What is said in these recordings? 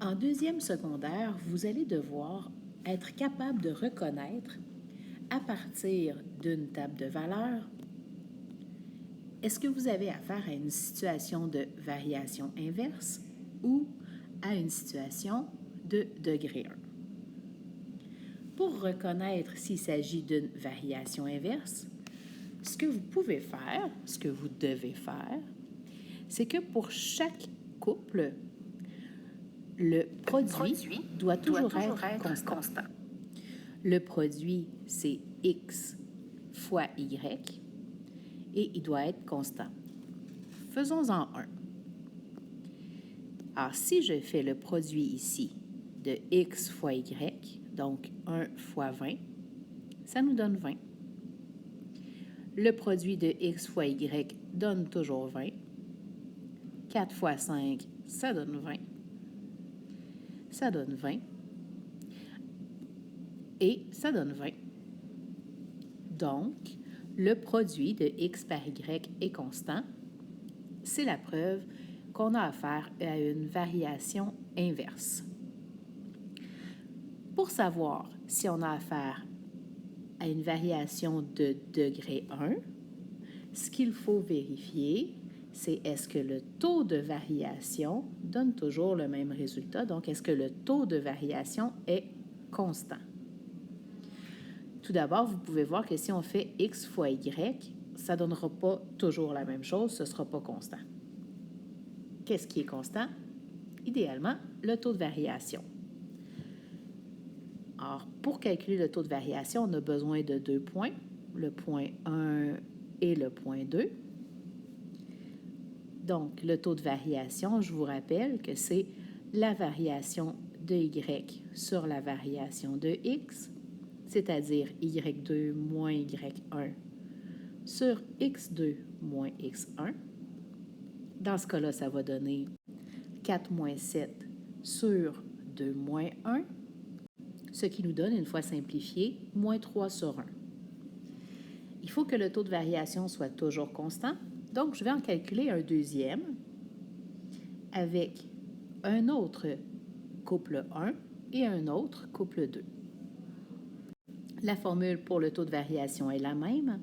En deuxième secondaire, vous allez devoir être capable de reconnaître, à partir d'une table de valeurs, est-ce que vous avez affaire à une situation de variation inverse ou à une situation de degré 1. Pour reconnaître s'il s'agit d'une variation inverse, ce que vous pouvez faire, ce que vous devez faire, c'est que pour chaque couple, le produit doit toujours être constant. Le produit, c'est X fois Y et il doit être constant. Faisons-en un. Alors, si je fais le produit ici de X fois Y, donc 1 fois 20, ça nous donne 20. Le produit de X fois Y donne toujours 20. 4 fois 5, ça donne 20. Ça donne 20. Et ça donne 20. Donc, le produit de X par Y est constant. C'est la preuve qu'on a affaire à une variation inverse. Pour savoir si on a affaire à une variation de degré 1, ce qu'il faut vérifier, c'est est-ce que le taux de variation donne toujours le même résultat? Donc, est-ce que le taux de variation est constant? Tout d'abord, vous pouvez voir que si on fait X fois Y, ça ne donnera pas toujours la même chose, ce ne sera pas constant. Qu'est-ce qui est constant? Idéalement, le taux de variation. Alors, pour calculer le taux de variation, on a besoin de 2 points, le point 1 et le point 2. Donc, le taux de variation, je vous rappelle que c'est la variation de Y sur la variation de X, c'est-à-dire Y2 moins Y1 sur X2 moins X1. Dans ce cas-là, ça va donner 4 moins 7 sur 2 moins 1, ce qui nous donne, une fois simplifié, moins 3 sur 1. Il faut que le taux de variation soit toujours constant, donc je vais en calculer un deuxième avec un autre couple 1 et un autre couple 2. La formule pour le taux de variation est la même.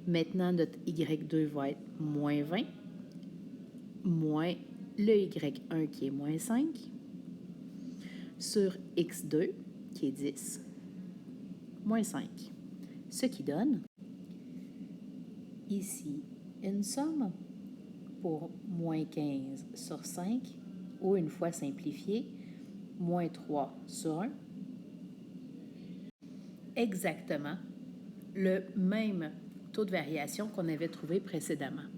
Maintenant, notre Y2 va être moins 20, moins le Y1 qui est moins 5, sur X2 qui est 10, moins 5. Ce qui donne ici une somme pour moins 15 sur 5, ou une fois simplifié, moins 3 sur 1. Exactement le même taux de variation qu'on avait trouvé précédemment.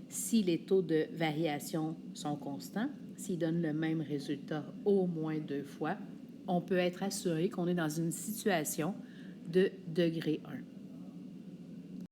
Si les taux de variation sont constants, s'ils donnent le même résultat au moins 2 fois, on peut être assuré qu'on est dans une situation de degré 1.